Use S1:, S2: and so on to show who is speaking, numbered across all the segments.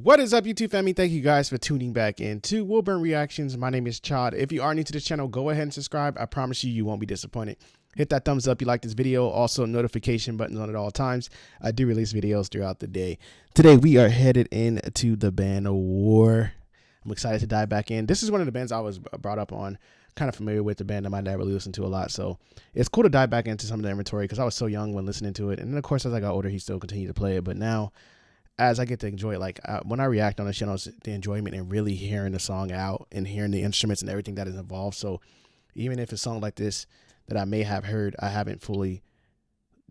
S1: What is up, YouTube family? Thank you guys for tuning back in to Wilburn Reactions. My name is Chod. If you are new to this channel, go ahead and subscribe. I promise you, you won't be disappointed. Hit that thumbs up if you like this video. Also, notification buttons on at all times. I do release videos throughout the day. Today, we are headed into the band War. I'm excited to dive back in. This is one of the bands I was brought up on. Kind of familiar with the band that my dad really listened to a lot. So it's cool to dive back into some of the inventory because I was so young when listening to it. And then, of course, as I got older, he still continued to play it. But now, as I get to enjoy it, like when I react on the channel, it's the enjoyment and really hearing the song out and hearing the instruments and everything that is involved. So even if a song like this that I may have heard, I haven't fully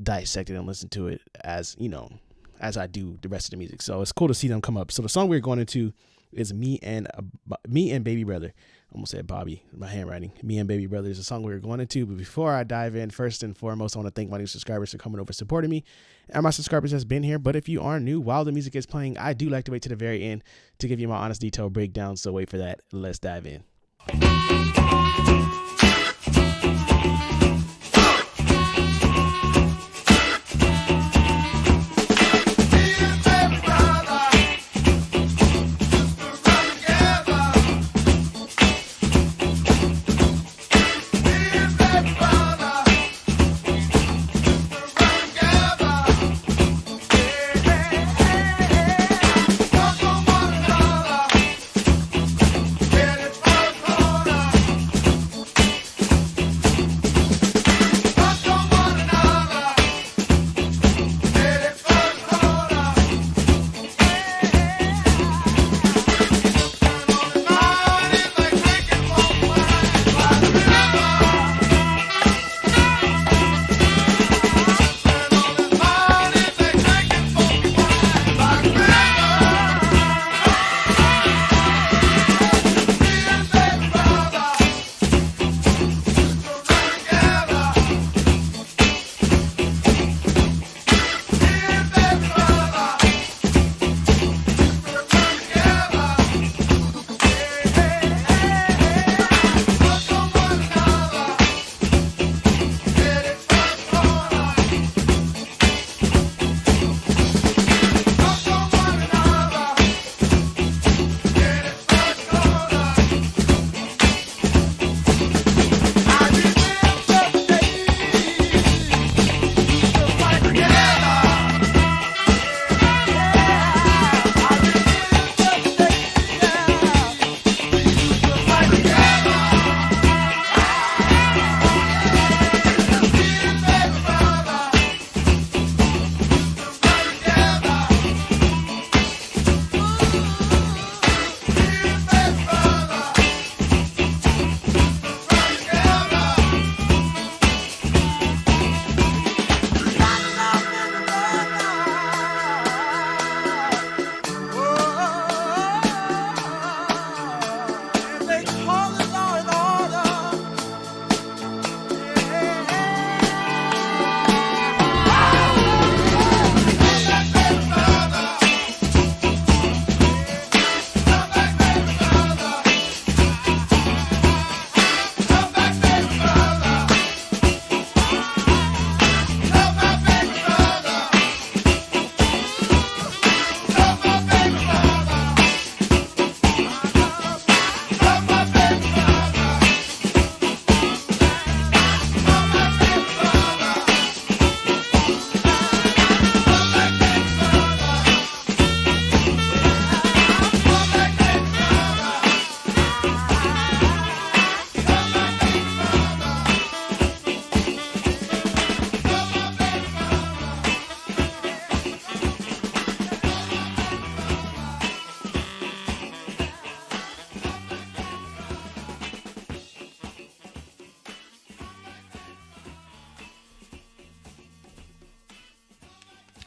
S1: dissected and listened to it as, you know, as I do the rest of the music. So it's cool to see them come up. So the song we're going into is Me and Baby Brother. I almost said Bobby, my handwriting. Me and Baby Brother is a song we were going into. But before I dive in, first and foremost, I want to thank my new subscribers for coming over supporting me. And my subscribers has been here. But if you are new, while the music is playing, I do like to wait to the very end to give you my honest detailed breakdown. So wait for that. Let's dive in.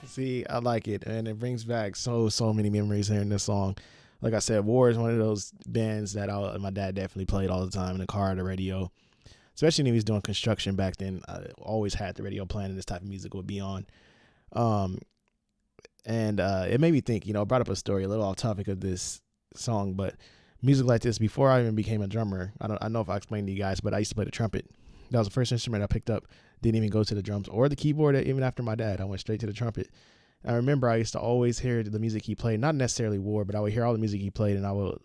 S1: See, I like it, and it brings back so many memories hearing this song. Like I said, War is one of those bands that my dad definitely played all the time in the car, the radio. Especially when he was doing construction back then, I always had the radio playing and this type of music would be on. It made me think, you know, brought up a story, a little off topic of this song, but music like this, before I even became a drummer, I don't know if I explained to you guys, but I used to play the trumpet. That was the first instrument I picked up. Didn't even go to the drums or the keyboard even after my dad. I went straight to the trumpet. I remember I used to always hear the music he played, not necessarily War, but I would hear all the music he played, and I would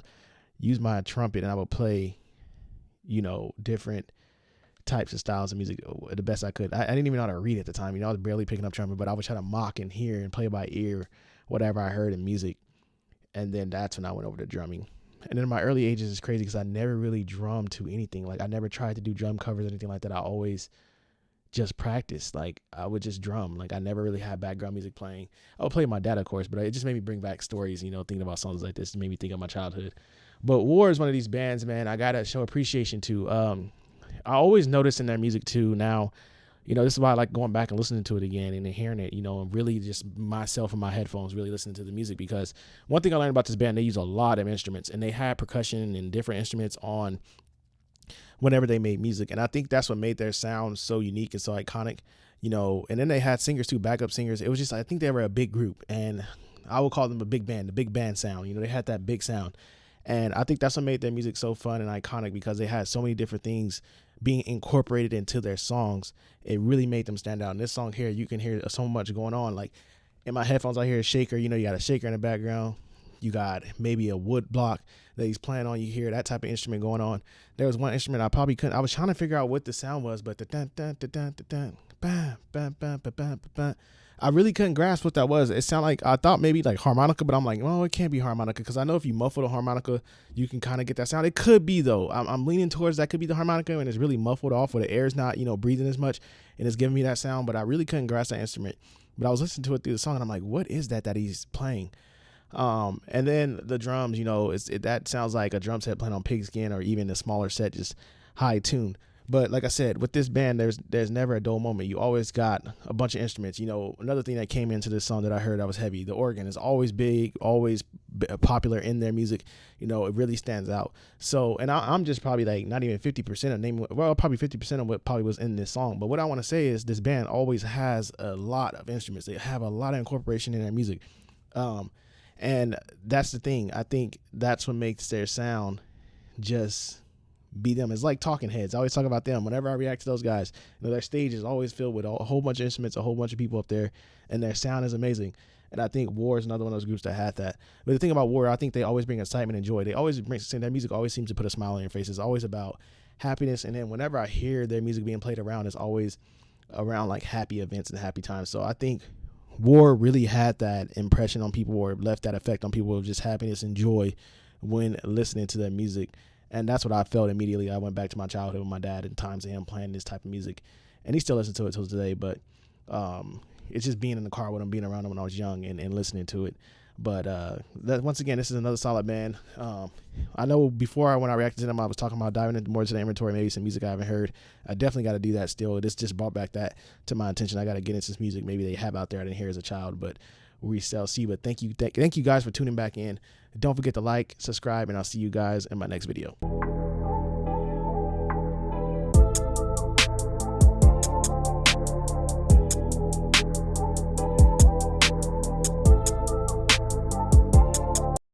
S1: use my trumpet and I would play, different types of styles of music the best I could. I didn't even know how to read at the time. I was barely picking up trumpet, but I would try to mock and hear and play by ear whatever I heard in music. And then that's when I went over to drumming. And then in my early ages, it's crazy because I never really drummed to anything. Like I never tried to do drum covers or anything like that. I always just practiced. Like I would just drum. Like I never really had background music playing. I would play with my dad, of course, but it just made me bring back stories, thinking about songs like this. It made me think of my childhood. But War is one of these bands, man, I got to show appreciation to. I always notice in their music too now, this is why I like going back and listening to it again and hearing it, and really just myself and my headphones really listening to the music, because one thing I learned about this band, they use a lot of instruments and they had percussion and different instruments on whenever they made music. And I think that's what made their sound so unique and so iconic, and then they had singers too, backup singers. It was just, I think they were a big group, and I would call them a big band, the big band sound. They had that big sound. And I think that's what made their music so fun and iconic, because they had so many different things being incorporated into their songs. It really made them stand out. In this song here, you can hear so much going on. Like in my headphones, I hear a shaker. You got a shaker in the background. You got maybe a wood block that he's playing on. You hear that type of instrument going on. There was one instrument I probably couldn't. I was trying to figure out what the sound was, but the dun dun dun dun dun dun bam bam bam bam bam bam. I really couldn't grasp what that was. It sounded like, I thought maybe like harmonica, but I'm like, oh, it can't be harmonica, because I know if you muffle the harmonica, you can kind of get that sound. It could be though. I'm leaning towards that could be the harmonica, and it's really muffled off where the air is not, breathing as much, and it's giving me that sound. But I really couldn't grasp that instrument. But I was listening to it through the song, and I'm like, what is that he's playing? And then the drums, that sounds like a drum set playing on pigskin, or even a smaller set, just high tuned. But like I said, with this band, there's never a dull moment. You always got a bunch of instruments. Another thing that came into this song that I heard that was heavy, the organ is always big, always popular in their music. It really stands out. So, and I'm just probably like not even 50% of probably 50% of what probably was in this song. But what I want to say is this band always has a lot of instruments. They have a lot of incorporation in their music. And that's the thing. I think that's what makes their sound just be them. It's like Talking Heads. I always talk about them whenever I react to those guys. Their stage is always filled with a whole bunch of instruments, a whole bunch of people up there, and their sound is amazing. And I think War is another one of those groups that had that. But the thing about War, I think they always bring excitement and joy. They always their music always seems to put a smile on your face. It's always about happiness. And then whenever I hear their music being played around, it's always around like happy events and happy times. So I think War really had that impression on people, or left that effect on people of just happiness and joy when listening to their music. And that's what I felt immediately. I went back to my childhood with my dad and times of him playing this type of music. And he still listens to it till today. But it's just being in the car with him, being around him when I was young and listening to it. But once again, this is another solid band. I know before when I reacted to them, I was talking about diving into more to the inventory, maybe some music I haven't heard. I definitely got to do that still. This just brought back that to my attention. I got to get into this music maybe they have out there I didn't hear as a child, but we shall see. But thank you guys for tuning back in. Don't forget to like, subscribe, and I'll see you guys in my next video.